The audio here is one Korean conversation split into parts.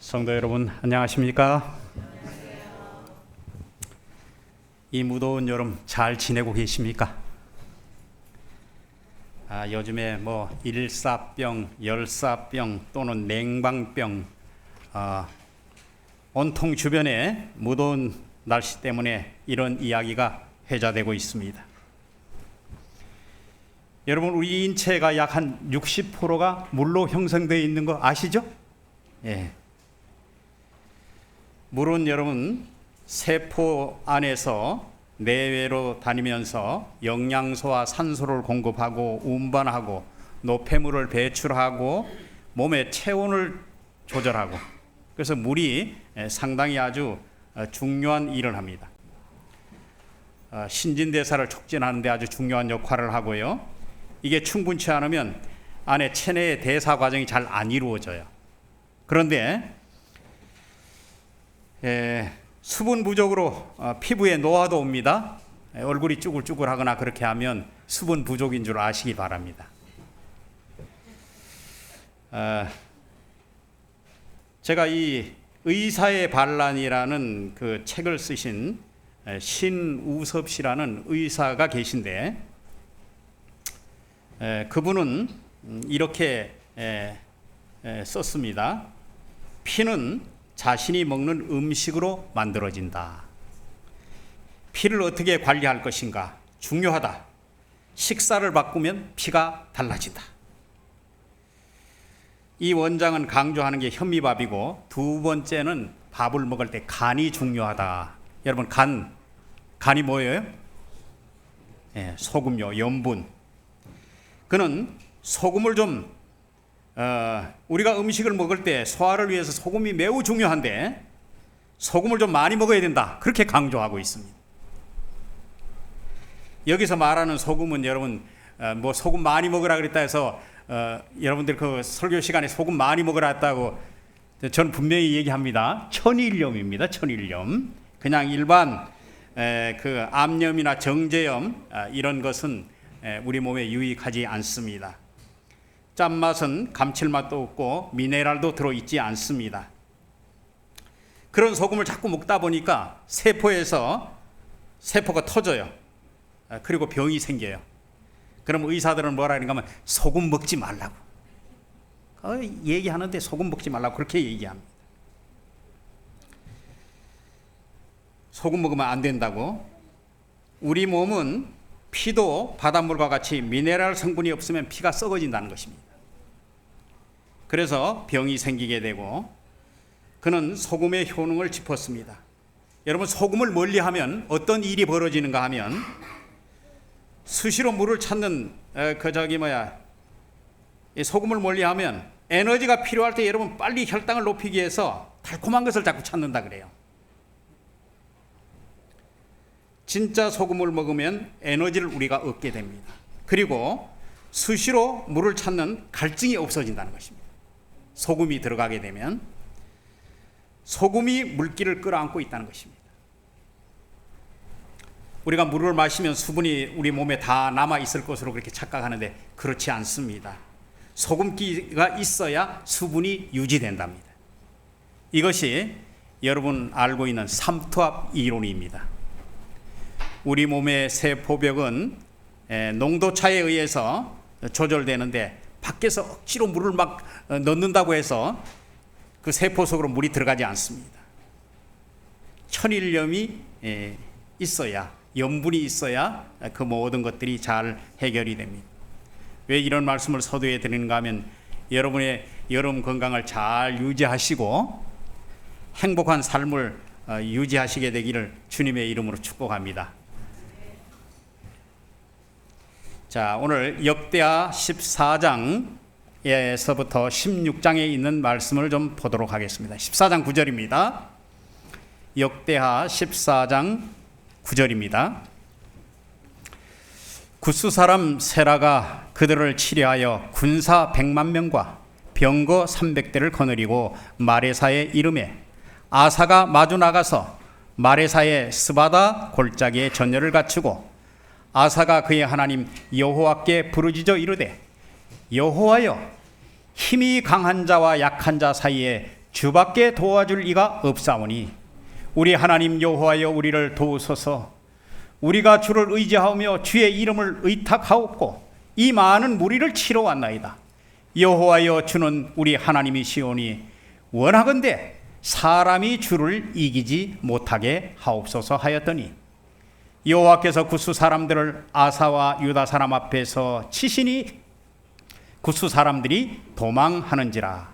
성도 여러분 안녕하십니까? 이 무더운 여름 잘 지내고 계십니까? 요즘에 뭐 일사병, 열사병 또는 냉방병 온통 주변에 무더운 날씨 때문에 이런 이야기가 회자되고 있습니다. 여러분 우리 인체가 약 한 60%가 물로 형성되어 있는 거 아시죠? 예. 물은 여러분 세포 안에서 내외로 다니면서 영양소와 산소를 공급하고 운반하고 노폐물을 배출하고 몸의 체온을 조절하고, 그래서 물이 상당히 아주 중요한 일을 합니다. 신진대사를 촉진하는 데 아주 중요한 역할을 하고요. 이게 충분치 않으면 안에 체내의 대사 과정이 잘 안 이루어져요. 그런데 수분 부족으로 피부에 노화도 옵니다. 얼굴이 쭈글쭈글하거나 그렇게 하면 수분 부족인 줄 아시기 바랍니다. 제가 이 의사의 반란이라는 그 책을 쓰신 신우섭 씨라는 의사가 계신데, 그분은 이렇게 썼습니다. 피는 자신이 먹는 음식으로 만들어진다. 피를 어떻게 관리할 것인가 중요하다. 식사를 바꾸면 피가 달라진다. 이 원장은 강조하는 게 현미밥이고, 두 번째는 밥을 먹을 때 간이 중요하다. 여러분 간이 뭐예요? 소금요, 염분. 그는 소금을 좀 우리가 음식을 먹을 때 소화를 위해서 소금이 매우 중요한데 소금을 좀 많이 먹어야 된다, 그렇게 강조하고 있습니다. 여기서 말하는 소금은 여러분 뭐 소금 많이 먹으라 그랬다 해서 여러분들 그 설교 시간에 소금 많이 먹으라 했다고 저는 분명히 얘기합니다. 천일염입니다. 천일염. 그냥 일반 그 암염이나 정제염 이런 것은 우리 몸에 유익하지 않습니다. 짠맛은 감칠맛도 없고 미네랄도 들어있지 않습니다. 그런 소금을 자꾸 먹다 보니까 세포가 터져요. 그리고 병이 생겨요. 그럼 의사들은 뭐라 하는가 하면 소금 먹지 말라고 얘기하는데, 소금 먹지 말라고 그렇게 얘기합니다. 소금 먹으면 안 된다고. 우리 몸은 피도 바닷물과 같이 미네랄 성분이 없으면 피가 썩어진다는 것입니다. 그래서 병이 생기게 되고, 그는 소금의 효능을 짚었습니다. 여러분 소금을 멀리하면 어떤 일이 벌어지는가 하면, 수시로 물을 찾는 소금을 멀리하면 에너지가 필요할 때 여러분 빨리 혈당을 높이기 위해서 달콤한 것을 자꾸 찾는다 그래요. 진짜 소금을 먹으면 에너지를 우리가 얻게 됩니다. 그리고 수시로 물을 찾는 갈증이 없어진다는 것입니다. 소금이 들어가게 되면 소금이 물기를 끌어안고 있다는 것입니다. 우리가 물을 마시면 수분이 우리 몸에 다 남아 있을 것으로 그렇게 착각하는데 그렇지 않습니다. 소금기가 있어야 수분이 유지된답니다. 이것이 여러분 알고 있는 삼투압 이론입니다. 우리 몸의 세포벽은 농도차에 의해서 조절되는데, 밖에서 억지로 물을 막 넣는다고 해서 그 세포 속으로 물이 들어가지 않습니다. 천일염이 있어야, 염분이 있어야 그 모든 것들이 잘 해결이 됩니다. 왜 이런 말씀을 서두에 드리는가 하면, 여러분의 여름 건강을 잘 유지하시고 행복한 삶을 유지하시게 되기를 주님의 이름으로 축복합니다. 자, 오늘 역대하 14장에서부터 16장에 있는 말씀을 좀 보도록 하겠습니다. 14장 9절입니다. 역대하 14장 9절입니다. 구스 사람 세라가 그들을 치려하여 군사 100만 명과 병거 300대를 거느리고 마레사에 이르매, 아사가 마주 나가서 마레사의 스바다 골짜기에 전열을 갖추고, 아사가 그의 하나님 여호와께 부르짖어 이르되, 여호와여, 힘이 강한 자와 약한 자 사이에 주밖에 도와줄 이가 없사오니 우리 하나님 여호와여 우리를 도우소서. 우리가 주를 의지하며 주의 이름을 의탁하옵고 이 많은 무리를 치러 왔나이다. 여호와여 주는 우리 하나님이시오니 원하건대 사람이 주를 이기지 못하게 하옵소서 하였더니 여호와께서 구스 사람들을 아사와 유다 사람 앞에서 치시니 구스 사람들이 도망하는지라.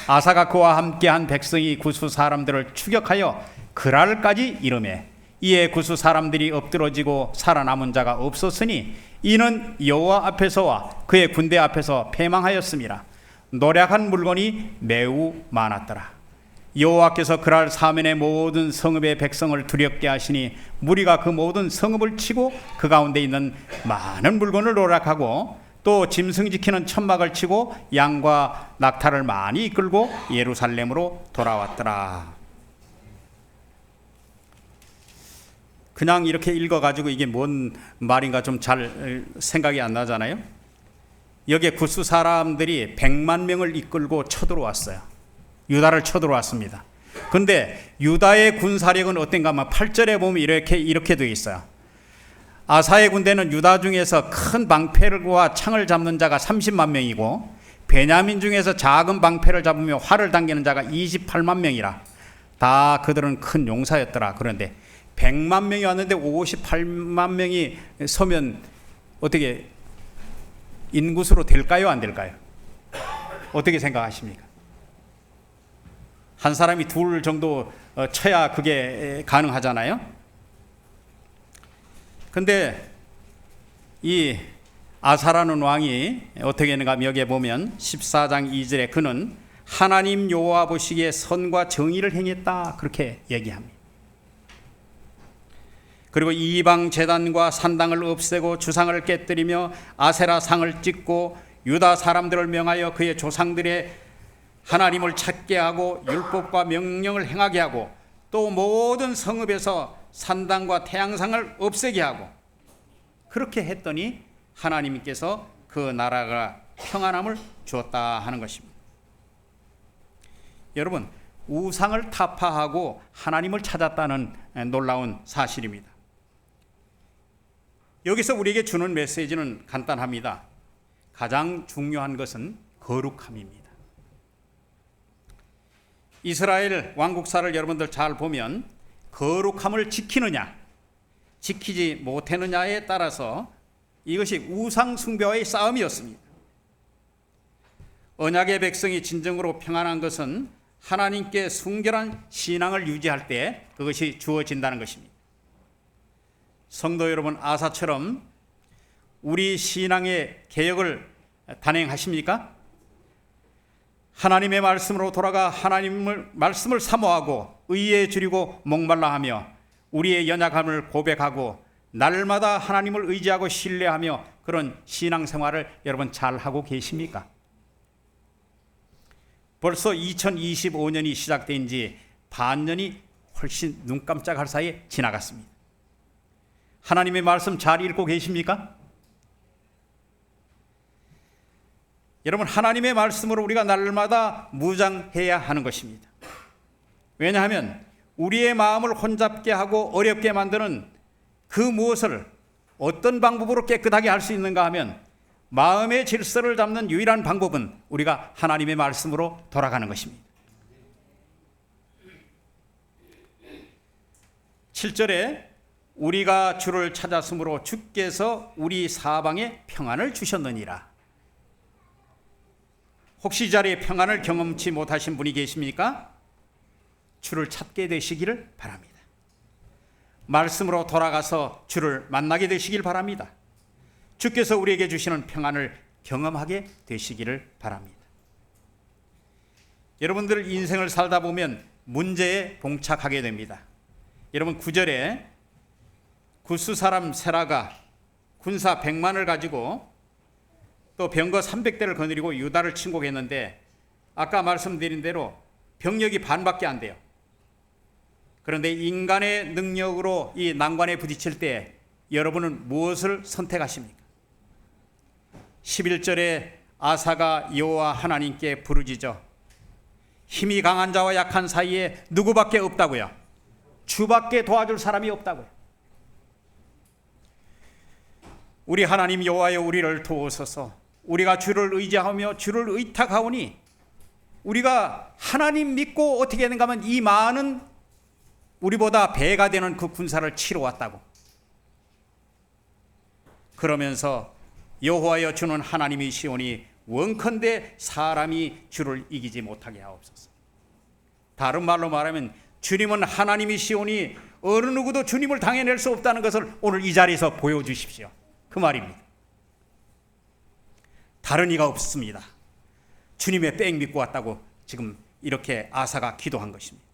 아사가 그와 함께한 백성이 구스 사람들을 추격하여 그랄까지 이르매 이에 구스 사람들이 엎드러지고 살아남은 자가 없었으니 이는 여호와 앞에서와 그의 군대 앞에서 패망하였음이라. 노략한 물건이 매우 많았더라. 여호와께서 그랄 사면의 모든 성읍의 백성을 두렵게 하시니 무리가 그 모든 성읍을 치고 그 가운데 있는 많은 물건을 노략하고 또 짐승 지키는 천막을 치고 양과 낙타를 많이 이끌고 예루살렘으로 돌아왔더라. 그냥 이렇게 읽어가지고 이게 뭔 말인가 좀 잘 생각이 안 나잖아요. 여기에 구스 사람들이 100만 명을 이끌고 쳐들어왔어요. 유다를 쳐들어왔습니다. 그런데 유다의 군사력은 어떤가 하면 8절에 보면 이렇게 되어 있어요. 아사의 군대는 유다 중에서 큰 방패와 창을 잡는 자가 30만 명이고 베냐민 중에서 작은 방패를 잡으며 활을 당기는 자가 28만 명이라. 다 그들은 큰 용사였더라. 그런데 100만 명이 왔는데 58만 명이 서면 어떻게 인구수로 될까요? 안 될까요? 어떻게 생각하십니까? 한 사람이 둘 정도 쳐야 그게 가능하잖아요. 근데 이 아사라는 왕이 어떻게 했는가 하면 여기에 보면 14장 2절에 그는 하나님 여호와 보시기에 선과 정의를 행했다 그렇게 얘기합니다. 그리고 이방 제단과 산당을 없애고 주상을 깨뜨리며 아세라 상을 찍고 유다 사람들을 명하여 그의 조상들의 하나님을 찾게 하고 율법과 명령을 행하게 하고 또 모든 성읍에서 산당과 태양상을 없애게 하고 그렇게 했더니 하나님께서 그 나라가 평안함을 주었다 하는 것입니다. 여러분, 우상을 타파하고 하나님을 찾았다는 놀라운 사실입니다. 여기서 우리에게 주는 메시지는 간단합니다. 가장 중요한 것은 거룩함입니다. 이스라엘 왕국사를 여러분들 잘 보면 거룩함을 지키느냐 지키지 못했느냐에 따라서 이것이 우상 숭배와의 싸움이었습니다. 언약의 백성이 진정으로 평안한 것은 하나님께 순결한 신앙을 유지할 때 그것이 주어진다는 것입니다. 성도 여러분, 아사처럼 우리 신앙의 개혁을 단행하십니까? 하나님의 말씀으로 돌아가 하나님의 말씀을 사모하고 의에 줄이고 목말라 하며 우리의 연약함을 고백하고 날마다 하나님을 의지하고 신뢰하며 그런 신앙생활을 여러분 잘 하고 계십니까? 벌써 2025년이 시작된 지 반년이 훨씬 눈 깜짝할 사이에 지나갔습니다. 하나님의 말씀 잘 읽고 계십니까? 여러분, 하나님의 말씀으로 우리가 날마다 무장해야 하는 것입니다. 왜냐하면 우리의 마음을 혼잡게 하고 어렵게 만드는 그 무엇을 어떤 방법으로 깨끗하게 할 수 있는가 하면 마음의 질서를 잡는 유일한 방법은 우리가 하나님의 말씀으로 돌아가는 것입니다. 7절에 우리가 주를 찾았으므로 주께서 우리 사방에 평안을 주셨느니라. 혹시 이 자리에 평안을 경험치 못하신 분이 계십니까? 주를 찾게 되시기를 바랍니다. 말씀으로 돌아가서 주를 만나게 되시길 바랍니다. 주께서 우리에게 주시는 평안을 경험하게 되시기를 바랍니다. 여러분들 인생을 살다 보면 문제에 봉착하게 됩니다. 여러분 9절에 구스 사람 세라가 군사 100만을 가지고 또 병거 300대를 거느리고 유다를 침공했는데 아까 말씀드린 대로 병력이 반밖에 안 돼요. 그런데 인간의 능력으로 이 난관에 부딪힐 때 여러분은 무엇을 선택하십니까? 11절에 아사가 여호와 하나님께 부르짖어 힘이 강한 자와 약한 사이에 누구밖에 없다고요? 주밖에 도와줄 사람이 없다고요. 우리 하나님 여호와여, 우리를 도우소서. 우리가 주를 의지하며 주를 의탁하오니, 우리가 하나님 믿고 어떻게 되는가 하면 이 많은 우리보다 배가 되는 그 군사를 치러 왔다고. 그러면서 여호와여, 주는 하나님이시오니 원컨대 사람이 주를 이기지 못하게 하옵소서. 다른 말로 말하면 주님은 하나님이시오니 어느 누구도 주님을 당해낼 수 없다는 것을 오늘 이 자리에서 보여주십시오. 그 말입니다. 다른 이가 없습니다. 주님의 백 믿고 왔다고 지금 이렇게 아사가 기도한 것입니다.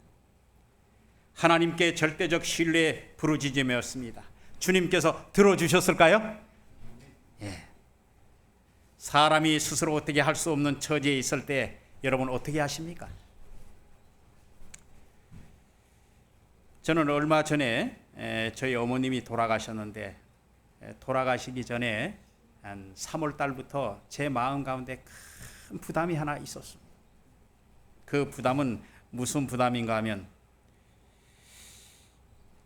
하나님께 절대적 신뢰 부르짖음이었습니다. 주님께서 들어주셨을까요? 예. 사람이 스스로 어떻게 할 수 없는 처지에 있을 때 여러분 어떻게 하십니까? 저는 얼마 전에 저희 어머님이 돌아가셨는데, 돌아가시기 전에 한 3월 달부터 제 마음 가운데 큰 부담이 하나 있었습니다. 그 부담은 무슨 부담인가 하면,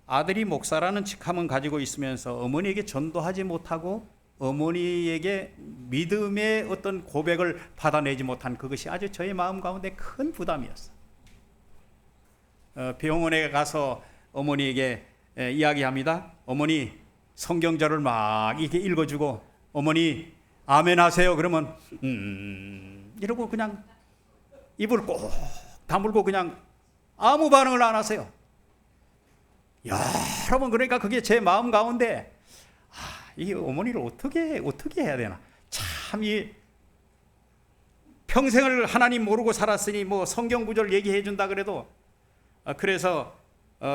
아들이 목사라는 직함은 가지고 있으면서 어머니에게 전도하지 못하고 어머니에게 믿음의 어떤 고백을 받아내지 못한 그것이 아주 저의 마음 가운데 큰 부담이었어요. 병원에 가서 어머니에게 이야기합니다. 어머니, 성경절을 막 이렇게 읽어주고, 어머니 아멘 하세요. 그러면 이러고 그냥 입을 꼭 다물고 그냥 아무 반응을 안 하세요. 여러분, 그러니까 그게 제 마음 가운데, 이 어머니를 어떻게 해야 되나. 참, 이 평생을 하나님 모르고 살았으니 뭐 성경 구절 얘기해 준다 그래도, 그래서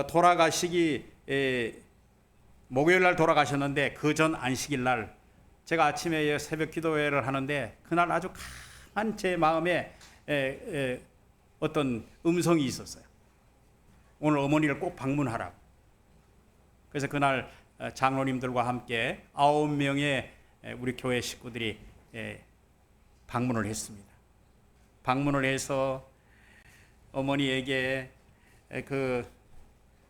돌아가시기 목요일 날 돌아가셨는데, 그 전 안식일 날 제가 아침에 새벽 기도회를 하는데, 그날 아주 강한 제 마음에 어떤 음성이 있었어요. 오늘 어머니를 꼭 방문하라고. 그래서 그날 장로님들과 함께 9명의 우리 교회 식구들이 방문을 했습니다. 방문을 해서 어머니에게 그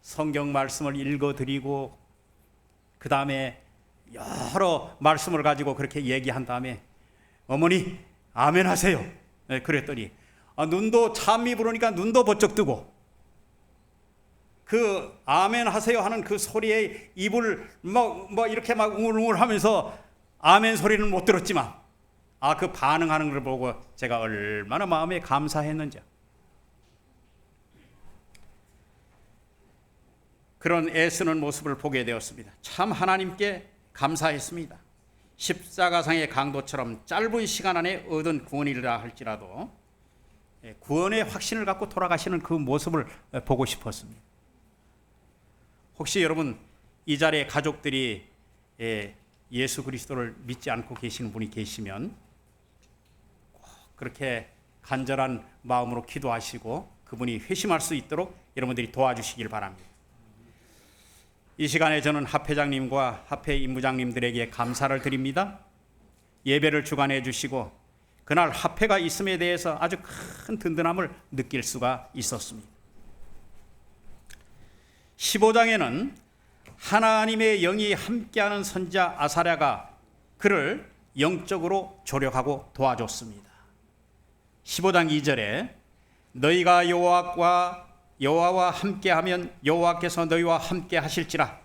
성경 말씀을 읽어드리고, 그 다음에 여러 말씀을 가지고 그렇게 얘기한 다음에, 어머니 아멘 하세요. 그랬더니 눈도 찬미 부르니까 눈도 번쩍 뜨고, 그 아멘 하세요 하는 그 소리에 입을 뭐 이렇게 막 웅얼웅얼 하면서 아멘 소리는 못 들었지만, 그 반응하는 걸 보고 제가 얼마나 마음에 감사했는지. 그런 애쓰는 모습을 보게 되었습니다. 참 하나님께 감사했습니다. 십자가상의 강도처럼 짧은 시간 안에 얻은 구원이라 할지라도 구원의 확신을 갖고 돌아가시는 그 모습을 보고 싶었습니다. 혹시 여러분 이 자리에 가족들이 예수 그리스도를 믿지 않고 계시는 분이 계시면 꼭 그렇게 간절한 마음으로 기도하시고 그분이 회심할 수 있도록 여러분들이 도와주시길 바랍니다. 이 시간에 저는 합회장님과 합회 임무장님들에게 감사를 드립니다. 예배를 주관해 주시고 그날 합회가 있음에 대해서 아주 큰 든든함을 느낄 수가 있었습니다. 15장에는 하나님의 영이 함께하는 선지자 아사랴가 그를 영적으로 조력하고 도와줬습니다. 15장 2절에 너희가 여호와와 함께하면 여호와께서 너희와 함께 하실지라.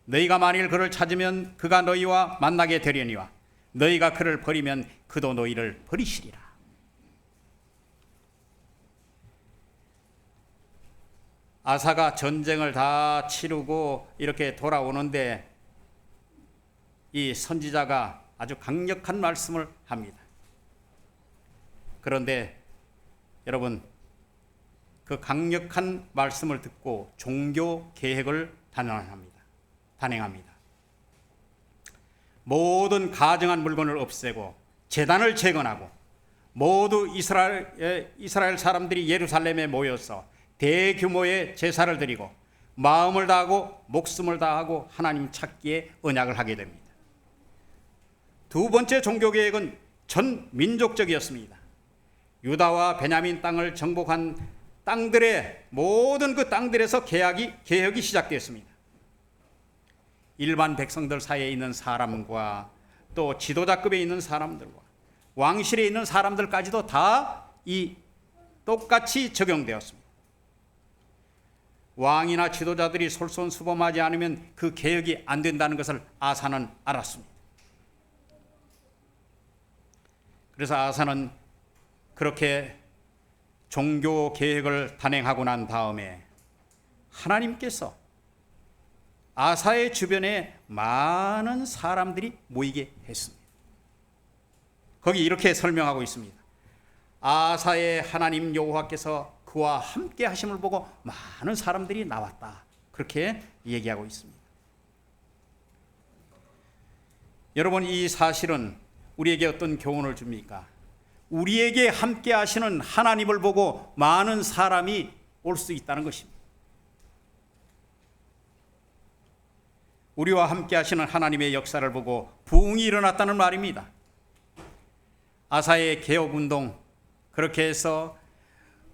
너희가 만일 그를 찾으면 그가 너희와 만나게 되려니와 너희가 그를 버리면 그도 너희를 버리시리라. 아사가 전쟁을 다 치르고 이렇게 돌아오는데 이 선지자가 아주 강력한 말씀을 합니다. 그런데 여러분, 그 강력한 말씀을 듣고 종교 계획을 단행합니다. 모든 가증한 물건을 없애고 제단을 재건하고 모두 이스라엘 사람들이 예루살렘에 모여서 대규모의 제사를 드리고 마음을 다하고 목숨을 다하고 하나님 찾기에 언약을 하게 됩니다. 두 번째 종교 계획은 전 민족적이었습니다. 유다와 베냐민 땅을 정복한 땅들의 모든 그 땅들에서 개혁이 시작되었습니다. 일반 백성들 사이에 있는 사람과 또 지도자급에 있는 사람들과 왕실에 있는 사람들까지도 다 이 똑같이 적용되었습니다. 왕이나 지도자들이 솔선수범하지 않으면 그 개혁이 안 된다는 것을 아사는 알았습니다. 그래서 아사는 그렇게 종교 개혁을 단행하고 난 다음에 하나님께서 아사의 주변에 많은 사람들이 모이게 했습니다. 거기 이렇게 설명하고 있습니다. 아사의 하나님 여호와께서 그와 함께 하심을 보고 많은 사람들이 나왔다. 그렇게 얘기하고 있습니다. 여러분, 이 사실은 우리에게 어떤 교훈을 줍니까? 우리에게 함께 하시는 하나님을 보고 많은 사람이 올 수 있다는 것입니다. 우리와 함께 하시는 하나님의 역사를 보고 부흥이 일어났다는 말입니다. 아사의 개혁운동, 그렇게 해서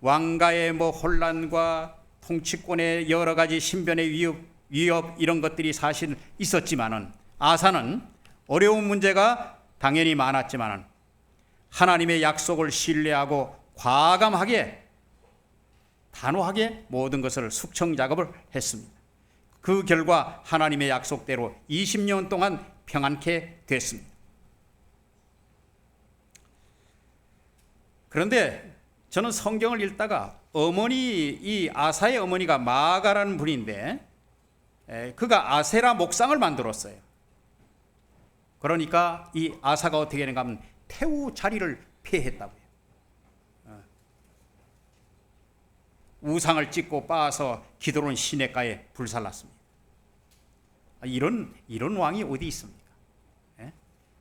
왕가의 혼란과 통치권의 여러 가지 신변의 위협 이런 것들이 사실 있었지만은 아사는 어려운 문제가 당연히 많았지만은 하나님의 약속을 신뢰하고 과감하게 단호하게 모든 것을 숙청 작업을 했습니다. 그 결과 하나님의 약속대로 20년 동안 평안케 됐습니다. 그런데 저는 성경을 읽다가 이 아사의 어머니가 마아가라는 분인데 그가 아세라 목상을 만들었어요. 그러니까 이 아사가 어떻게 되는가 하면 태우 자리를 폐했다고요. 우상을 찍고 빻아서 기드론 시냇가에 불살랐습니다. 이런 왕이 어디 있습니까?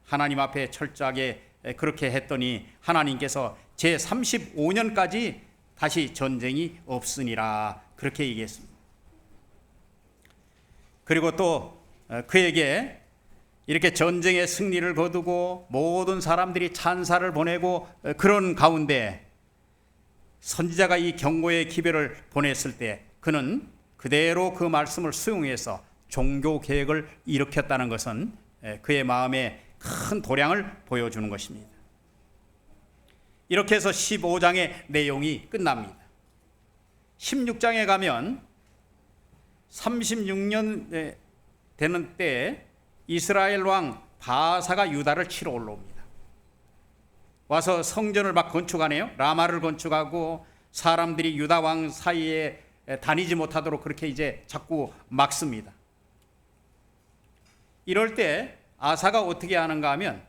하나님 앞에 철저하게 그렇게 했더니 하나님께서 제35년까지 다시 전쟁이 없으니라 그렇게 얘기했습니다. 그리고 또 그에게 이렇게 전쟁의 승리를 거두고 모든 사람들이 찬사를 보내고 그런 가운데 선지자가 이 경고의 기별을 보냈을 때 그는 그대로 그 말씀을 수용해서 종교 개혁을 일으켰다는 것은 그의 마음에 큰 도량을 보여주는 것입니다. 이렇게 해서 15장의 내용이 끝납니다. 16장에 가면 36년 되는 때 이스라엘 왕 바사가 유다를 치러 올라옵니다. 와서 성전을 막 건축하네요. 라마를 건축하고 사람들이 유다 왕 사이에 다니지 못하도록 그렇게 이제 자꾸 막습니다. 이럴 때 아사가 어떻게 하는가 하면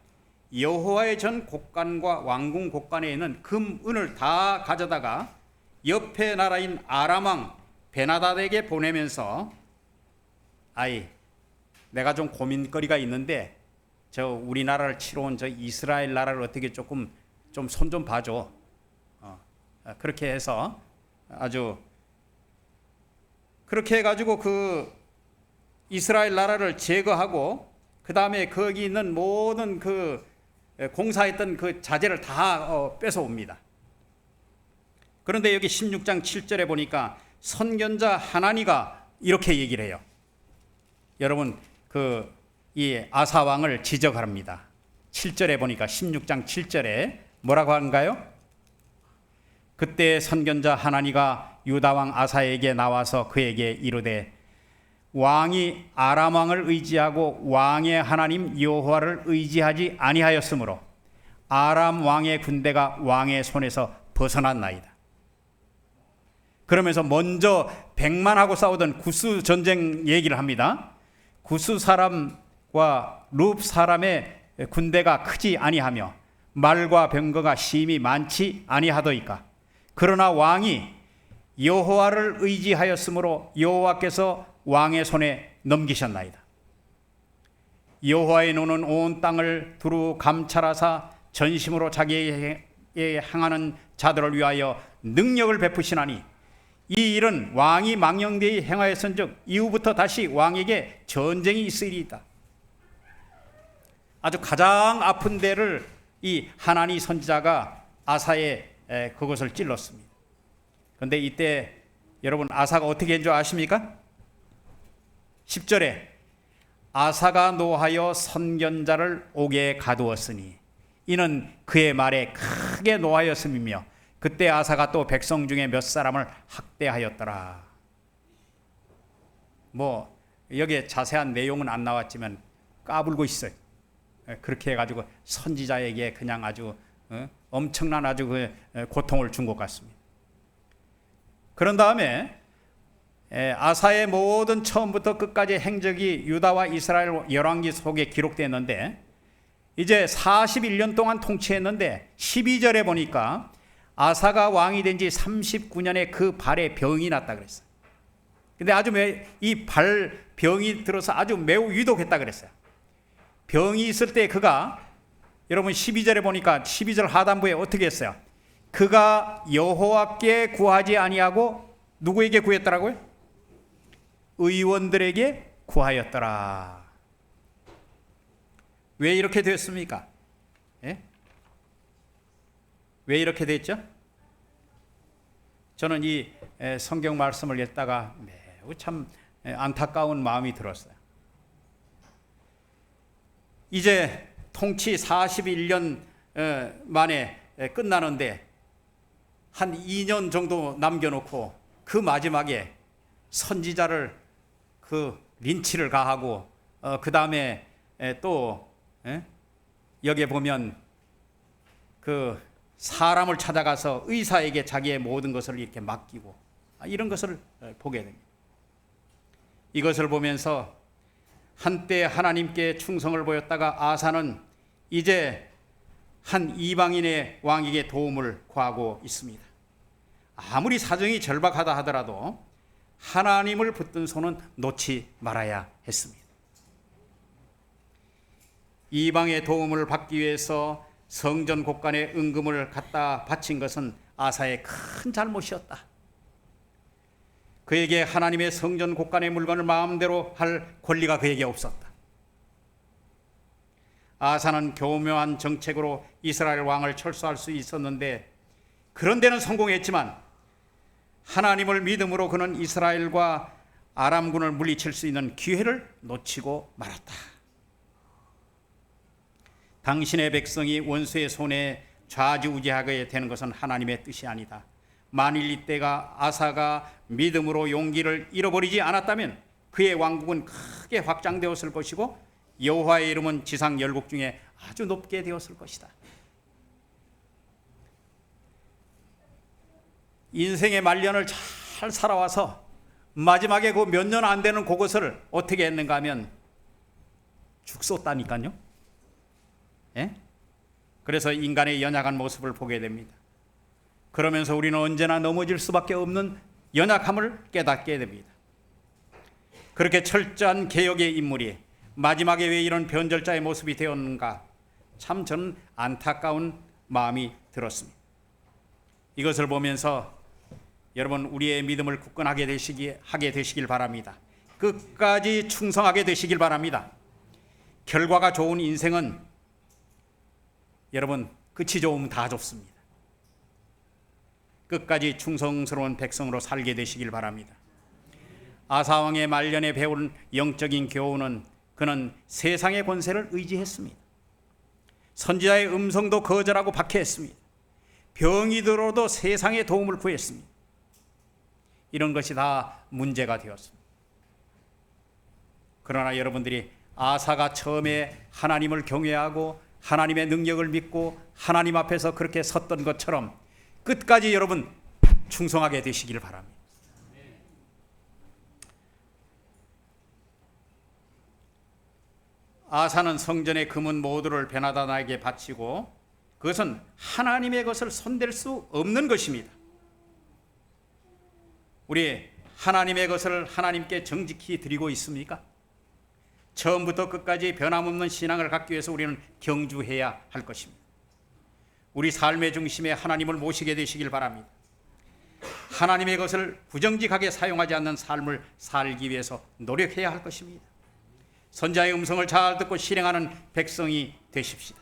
여호와의 전 곡간과 왕궁 곡간에 있는 금, 은을 다 가져다가 옆에 나라인 아람 왕 베나닷에게 보내면서 내가 좀 고민거리가 있는데 저 우리나라를 치러 온 저 이스라엘 나라를 어떻게 조금 좀 손 좀 봐줘. 그렇게 해서 아주 그렇게 해가지고 그 이스라엘 나라를 제거하고 그 다음에 거기 있는 모든 그 공사했던 그 자재를 다 뺏어옵니다. 그런데 여기 16장 7절에 보니까 선견자 하나니가 이렇게 얘기를 해요. 여러분 이 아사 왕을 지적합니다. 7절에 보니까 16장 7절에 뭐라고 하는가요? 그때 선견자 하나니가 유다 왕 아사에게 나와서 그에게 이르되 왕이 아람 왕을 의지하고 왕의 하나님 여호와를 의지하지 아니하였으므로 아람 왕의 군대가 왕의 손에서 벗어났나이다. 그러면서 먼저 100만하고 싸우던 구스 전쟁 얘기를 합니다. 구스 사람과 룹 사람의 군대가 크지 아니하며 말과 병거가 심히 많지 아니하더이까. 그러나 왕이 여호와를 의지하였으므로 여호와께서 왕의 손에 넘기셨나이다. 여호와의 눈은 온 땅을 두루 감찰하사 전심으로 자기에게 향하는 자들을 위하여 능력을 베푸시나니 이 일은 왕이 망령되이 행하였은즉 이후부터 다시 왕에게 전쟁이 있으리이다. 아주 가장 아픈 데를 이 하나니 선지자가 아사의 그것을 찔렀습니다. 그런데 이때 여러분 아사가 어떻게 한 줄 아십니까? 10절에 아사가 노하여 선견자를 옥에 가두었으니 이는 그의 말에 크게 노하였음이며 그때 아사가 또 백성 중에 몇 사람을 학대하였더라. 뭐 여기에 자세한 내용은 안 나왔지만 까불고 있어요. 그렇게 해가지고 선지자에게 그냥 아주 엄청난 아주 그 고통을 준 것 같습니다. 그런 다음에 아사의 모든 처음부터 끝까지 행적이 유다와 이스라엘 열왕기 속에 기록되었는데 이제 41년 동안 통치했는데 12절에 보니까 아사가 왕이 된 지 39년에 그 발에 병이 났다 그랬어요. 근데 아주 이 병이 들어서 아주 매우 위독했다 그랬어요. 병이 있을 때 그가 여러분 12절에 보니까 12절 하단부에 어떻게 했어요? 그가 여호와께 구하지 아니하고 누구에게 구했더라고요? 의원들에게 구하였더라. 왜 이렇게 됐습니까? 예? 왜 이렇게 됐죠? 저는 이 성경 말씀을 읽다가 매우 참 안타까운 마음이 들었어요. 이제 통치 41년 만에 끝나는데 한 2년 정도 남겨놓고 그 마지막에 선지자를 그 린치를 가하고 그 다음에 또 여기에 보면 그 사람을 찾아가서 의사에게 자기의 모든 것을 이렇게 맡기고 이런 것을 보게 됩니다. 이것을 보면서 한때 하나님께 충성을 보였다가 아사는 이제 한 이방인의 왕에게 도움을 구하고 있습니다. 아무리 사정이 절박하다 하더라도 하나님을 붙든 손은 놓지 말아야 했습니다. 이방의 도움을 받기 위해서 성전 곳간에 은금을 갖다 바친 것은 아사의 큰 잘못이었다. 그에게 하나님의 성전 곳간의 물건을 마음대로 할 권리가 그에게 없었다. 아사는 교묘한 정책으로 이스라엘 왕을 철수할 수 있었는데 그런 데는 성공했지만 하나님을 믿음으로 그는 이스라엘과 아람군을 물리칠 수 있는 기회를 놓치고 말았다. 당신의 백성이 원수의 손에 좌지우지하게 되는 것은 하나님의 뜻이 아니다. 만일 이때가 아사가 믿음으로 용기를 잃어버리지 않았다면 그의 왕국은 크게 확장되었을 것이고 여호와의 이름은 지상 열국 중에 아주 높게 되었을 것이다. 인생의 말년을 잘 살아와서 마지막에 그 몇 년 안 되는 그것을 어떻게 했는가 하면 죽었다니까요. 예? 그래서 인간의 연약한 모습을 보게 됩니다. 그러면서 우리는 언제나 넘어질 수밖에 없는 연약함을 깨닫게 됩니다. 그렇게 철저한 개혁의 인물이 마지막에 왜 이런 변절자의 모습이 되었는가? 참 저는 안타까운 마음이 들었습니다. 이것을 보면서 여러분 우리의 믿음을 굳건하게 되시길 바랍니다. 끝까지 충성하게 되시길 바랍니다. 결과가 좋은 인생은 여러분 끝이 좋으면 다 좋습니다. 끝까지 충성스러운 백성으로 살게 되시길 바랍니다. 아사왕의 말년에 배운 영적인 교훈은 그는 세상의 권세를 의지했습니다. 선지자의 음성도 거절하고 박해했습니다. 병이 들어도 세상의 도움을 구했습니다. 이런 것이 다 문제가 되었습니다. 그러나 여러분들이 아사가 처음에 하나님을 경외하고 하나님의 능력을 믿고 하나님 앞에서 그렇게 섰던 것처럼 끝까지 여러분 충성하게 되시기를 바랍니다. 아사는 성전의 금은 모두를 베나다나에게 바치고 그것은 하나님의 것을 손댈 수 없는 것입니다. 우리 하나님의 것을 하나님께 정직히 드리고 있습니까? 처음부터 끝까지 변함없는 신앙을 갖기 위해서 우리는 경주해야 할 것입니다. 우리 삶의 중심에 하나님을 모시게 되시길 바랍니다. 하나님의 것을 부정직하게 사용하지 않는 삶을 살기 위해서 노력해야 할 것입니다. 선지자의 음성을 잘 듣고 실행하는 백성이 되십시다.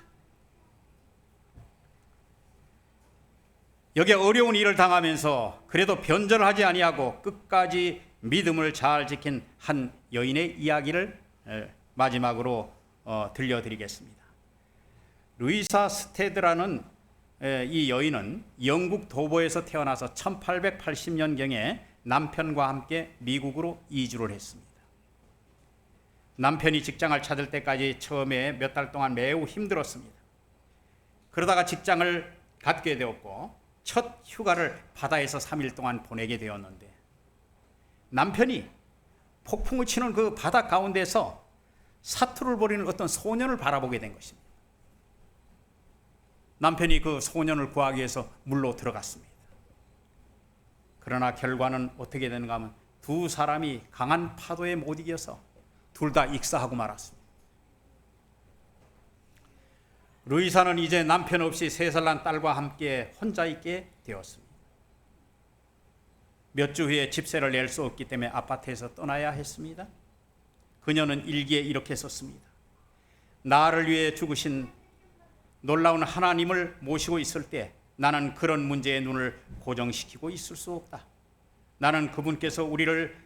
여기에 어려운 일을 당하면서 그래도 변절하지 아니하고 끝까지 믿음을 잘 지킨 한 여인의 이야기를 마지막으로 들려드리겠습니다. 루이사 스테드라는 이 여인은 영국 도보에서 태어나서 1880년경에 남편과 함께 미국으로 이주를 했습니다. 남편이 직장을 찾을 때까지 처음에 몇 달 동안 매우 힘들었습니다. 그러다가 직장을 갖게 되었고 첫 휴가를 바다에서 3일 동안 보내게 되었는데 남편이 폭풍을 치는 그 바다 가운데서 사투를 벌이는 어떤 소년을 바라보게 된 것입니다. 남편이 그 소년을 구하기 위해서 물로 들어갔습니다. 그러나 결과는 어떻게 되는가 하면 두 사람이 강한 파도에 못 이겨서 둘 다 익사하고 말았습니다. 루이사는 이제 남편 없이 3살 난 딸과 함께 혼자 있게 되었습니다. 몇 주 후에 집세를 낼 수 없기 때문에 아파트에서 떠나야 했습니다. 그녀는 일기에 이렇게 썼습니다. 나를 위해 죽으신 놀라운 하나님을 모시고 있을 때 나는 그런 문제에 눈을 고정시키고 있을 수 없다. 나는 그분께서 우리를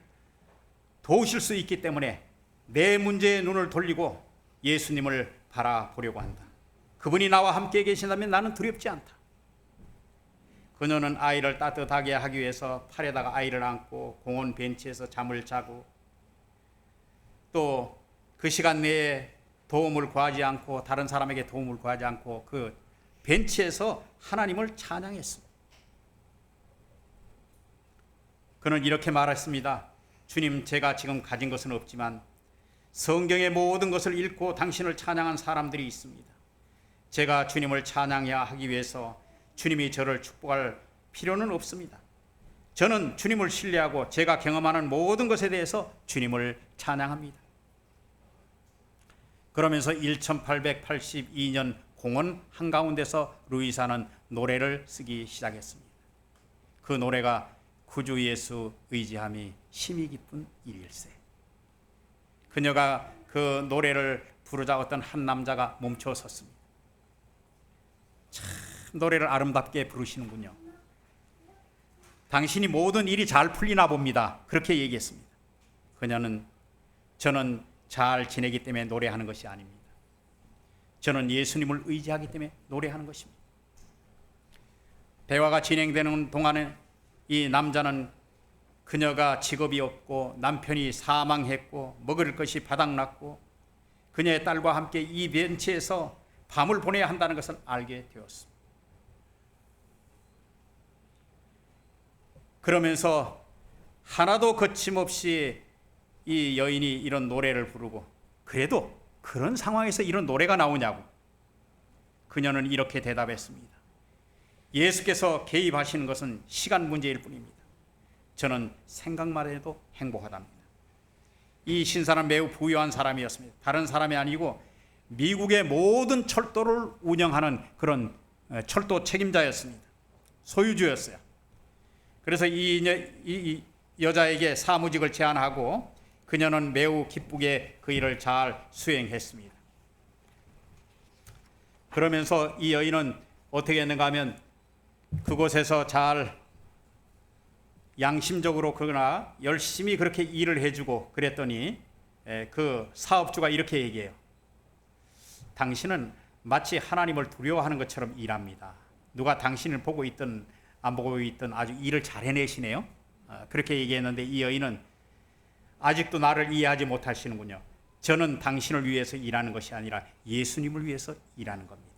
도우실 수 있기 때문에 내 문제에 눈을 돌리고 예수님을 바라보려고 한다. 그분이 나와 함께 계신다면 나는 두렵지 않다. 그녀는 아이를 따뜻하게 하기 위해서 팔에다가 아이를 안고 공원 벤치에서 잠을 자고 또 그 시간 내에 도움을 구하지 않고 다른 사람에게 도움을 구하지 않고 그 벤치에서 하나님을 찬양했습니다. 그는 이렇게 말했습니다. 주님, 제가 지금 가진 것은 없지만 성경의 모든 것을 읽고 당신을 찬양한 사람들이 있습니다. 제가 주님을 찬양해야 하기 위해서 주님이 저를 축복할 필요는 없습니다. 저는 주님을 신뢰하고 제가 경험하는 모든 것에 대해서 주님을 찬양합니다. 그러면서 1882년 공원 한가운데서 루이사는 노래를 쓰기 시작했습니다. 그 노래가 구주 예수 의지함이 심히 기쁜 일일세. 그녀가 그 노래를 부르자 어떤 한 남자가 멈춰 섰습니다. 참 노래를 아름답게 부르시는군요. 당신이 모든 일이 잘 풀리나 봅니다. 그렇게 얘기했습니다. 그녀는 저는 잘 지내기 때문에 노래하는 것이 아닙니다. 저는 예수님을 의지하기 때문에 노래하는 것입니다. 대화가 진행되는 동안에 이 남자는 그녀가 직업이 없고 남편이 사망했고 먹을 것이 바닥났고 그녀의 딸과 함께 이 벤치에서 밤을 보내야 한다는 것을 알게 되었습니다. 그러면서 하나도 거침없이 이 여인이 이런 노래를 부르고 그래도 그런 상황에서 이런 노래가 나오냐고 그녀는 이렇게 대답했습니다. 예수께서 개입하시는 것은 시간 문제일 뿐입니다. 저는 생각만 해도 행복하답니다. 이 신사는 매우 부유한 사람이었습니다. 다른 사람이 아니고 미국의 모든 철도를 운영하는 그런 철도 책임자였습니다. 소유주였어요. 그래서 이 여자에게 사무직을 제안하고 그녀는 매우 기쁘게 그 일을 잘 수행했습니다. 그러면서 이 여인은 어떻게 했는가 하면 그곳에서 잘 양심적으로 그러나 열심히 그렇게 일을 해주고 그랬더니 그 사업주가 이렇게 얘기해요. 당신은 마치 하나님을 두려워하는 것처럼 일합니다. 누가 당신을 보고 있든 안 보고 있든 아주 일을 잘 해내시네요. 그렇게 얘기했는데 이 여인은 아직도 나를 이해하지 못하시는군요. 저는 당신을 위해서 일하는 것이 아니라 예수님을 위해서 일하는 겁니다.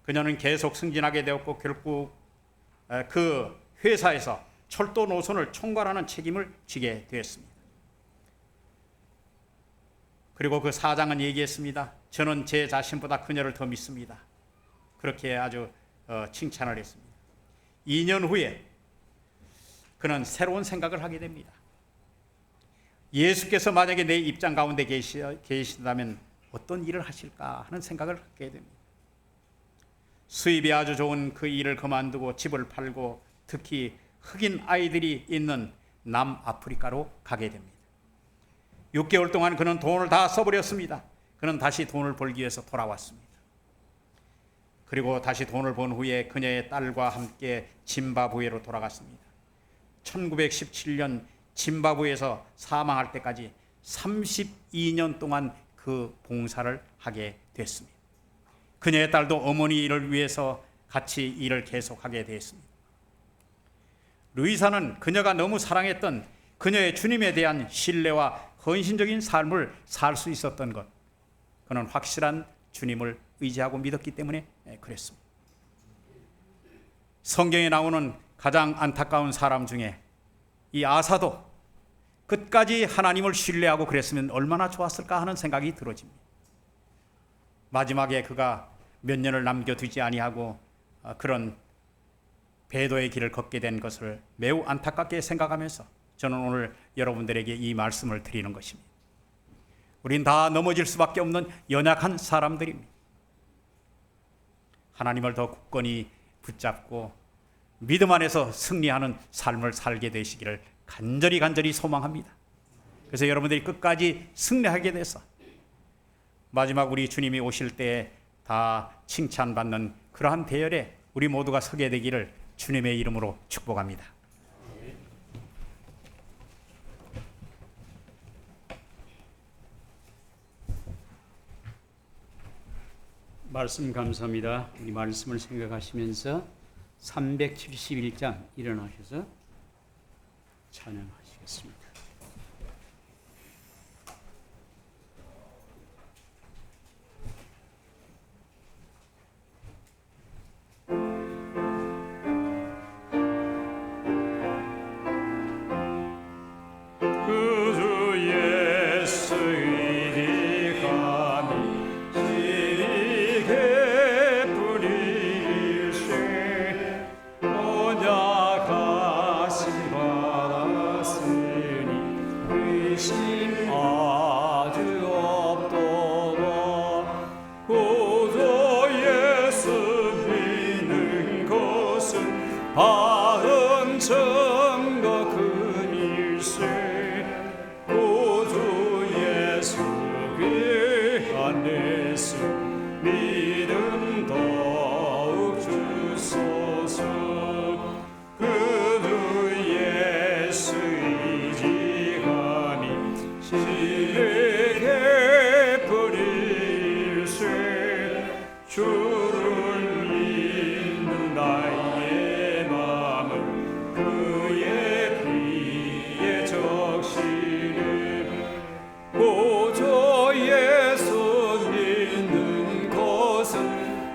그녀는 계속 승진하게 되었고 결국 그 회사에서 철도 노선을 총괄하는 책임을 지게 되었습니다. 그리고 그 사장은 얘기했습니다. 저는 제 자신보다 그녀를 더 믿습니다. 그렇게 아주 칭찬을 했습니다. 2년 후에 그는 새로운 생각을 하게 됩니다. 예수께서 만약에 내 입장 가운데 계신다면 어떤 일을 하실까 하는 생각을 하게 됩니다. 수입이 아주 좋은 그 일을 그만두고 집을 팔고 특히 흑인 아이들이 있는 남아프리카로 가게 됩니다. 6개월 동안 그는 돈을 다 써버렸습니다. 그는 다시 돈을 벌기 위해서 돌아왔습니다. 그리고 다시 돈을 번 후에 그녀의 딸과 함께 짐바브웨로 돌아갔습니다. 1917년 짐바브웨에서 사망할 때까지 32년 동안 그 봉사를 하게 됐습니다. 그녀의 딸도 어머니 일을 위해서 같이 일을 계속하게 되었습니다. 루이사는 그녀가 너무 사랑했던 그녀의 주님에 대한 신뢰와 헌신적인 삶을 살 수 있었던 것, 그는 확실한 주님을 의지하고 믿었기 때문에 그랬습니다. 성경에 나오는 가장 안타까운 사람 중에 이 아사도 끝까지 하나님을 신뢰하고 그랬으면 얼마나 좋았을까 하는 생각이 들어집니다. 마지막에 그가 몇 년을 남겨두지 아니하고 그런 배도의 길을 걷게 된 것을 매우 안타깝게 생각하면서 저는 오늘 여러분들에게 이 말씀을 드리는 것입니다. 우린 다 넘어질 수밖에 없는 연약한 사람들입니다. 하나님을 더 굳건히 붙잡고 믿음 안에서 승리하는 삶을 살게 되시기를 간절히 소망합니다. 그래서 여러분들이 끝까지 승리하게 돼서 마지막 우리 주님이 오실 때 다 칭찬받는 그러한 대열에 우리 모두가 서게 되기를 주님의 이름으로 축복합니다. 말씀 감사합니다. 이 말씀을 생각하시면서 371장 일어나셔서 찬양하시겠습니다. 바른 증거 그일세 구주 예수 귀한 예수 믿음 더욱 주소서 그주 예수 이지감이 시에게 뿌릴세 주를 믿는 나의 마음은 그의 피에 적시네 구주 예수 믿는 것은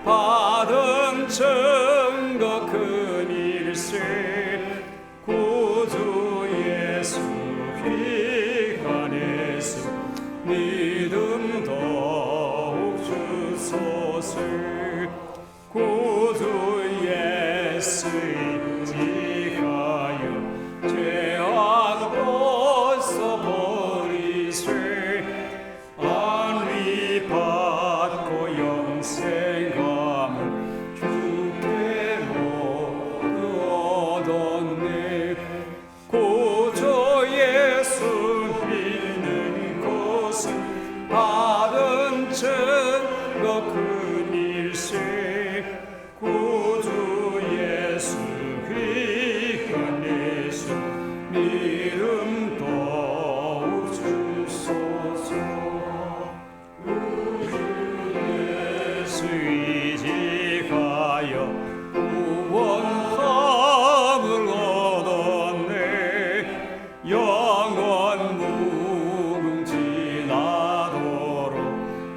받은 증거 큰일세 구주 예수 귀한 예수 믿음 더욱 주소서 구주 예수 인지하여 죄악 벗어버리세 안위 받고 영생함을 주께 모두 얻었네 구주 예수 믿는 것은 받은 증거 큰일세 구주 예수 귀한 예수 믿음 더욱 주소서 구주 예수 이지하여 구원함을 얻었네 영원 무궁지나도록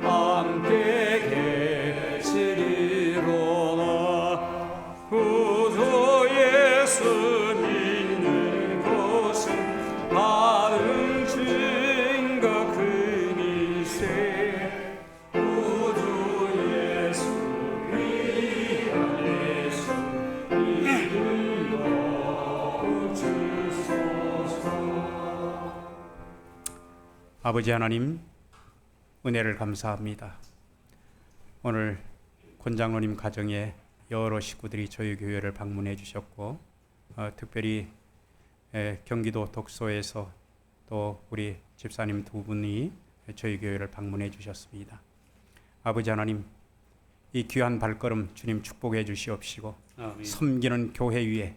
함께 계시리로다 구주 예수 믿는 것은 바른 증거 큰일세 구주 예수 귀한 예수 믿음 더욱 주소서 아버지 하나님, 은혜를 감사합니다. 오늘 권장로님 가정에 여러 식구들이 저희 교회를 방문해 주셨고 특별히 경기도 독소에서 또 우리 집사님 두 분이 저희 교회를 방문해 주셨습니다. 아버지 하나님, 이 귀한 발걸음 주님 축복해 주시옵시고 아멘. 섬기는 교회 위에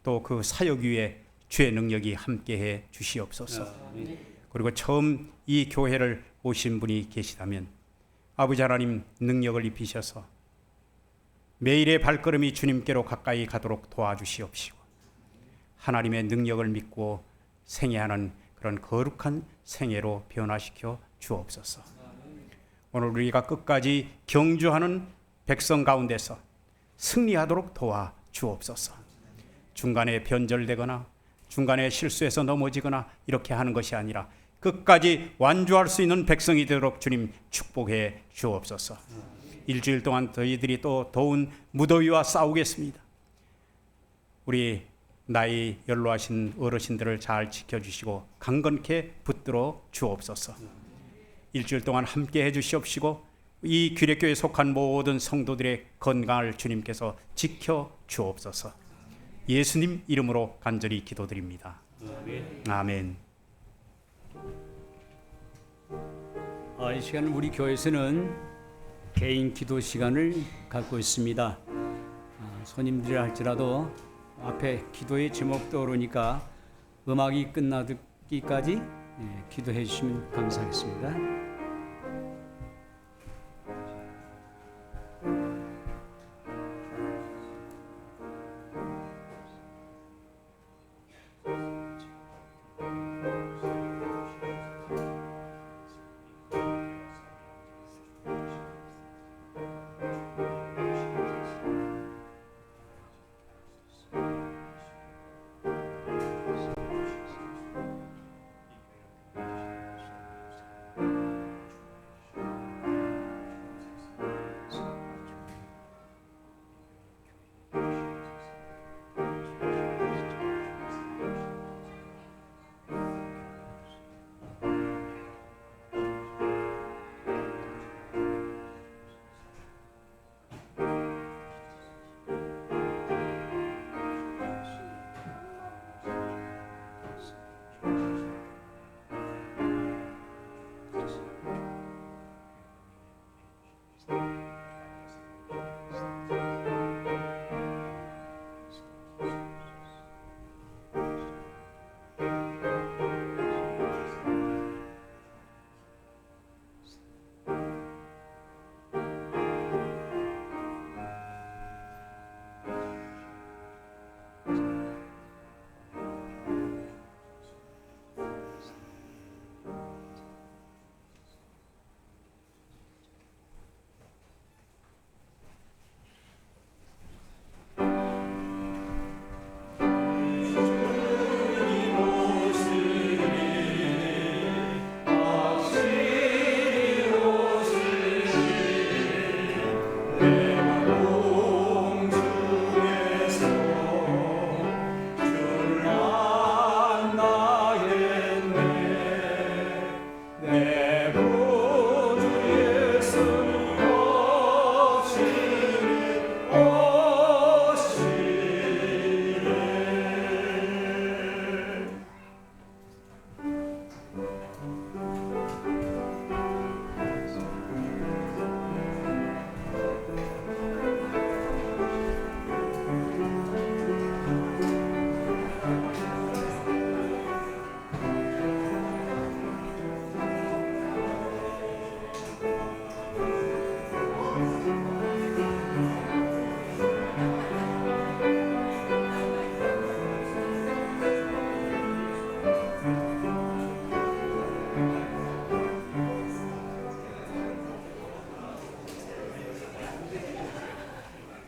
또 그 사역 위에 주의 능력이 함께해 주시옵소서. 아멘. 그리고 처음 이 교회를 오신 분이 계시다면 아버지 하나님 능력을 입히셔서 매일의 발걸음이 주님께로 가까이 가도록 도와주시옵시고 하나님의 능력을 믿고 생애하는 그런 거룩한 생애로 변화시켜 주옵소서. 오늘 우리가 끝까지 경주하는 백성 가운데서 승리하도록 도와 주옵소서. 중간에 변절되거나 중간에 실수해서 넘어지거나 이렇게 하는 것이 아니라 끝까지 완주할 수 있는 백성이 되도록 주님 축복해 주옵소서. 일주일 동안 저희들이 또 더운 무더위와 싸우겠습니다. 우리 나이 연로하신 어르신들을 잘 지켜주시고 강건케 붙들어 주옵소서. 일주일 동안 함께 해주시옵시고 이 규례교회에 속한 모든 성도들의 건강을 주님께서 지켜 주옵소서. 예수님 이름으로 간절히 기도드립니다. 아멘. 이 시간 우리 교회에서는 개인 기도 시간을 갖고 있습니다. 손님들이 할지라도 앞에 기도의 제목 떠오르니까 음악이 끝나기까지 기도해 주시면 감사하겠습니다.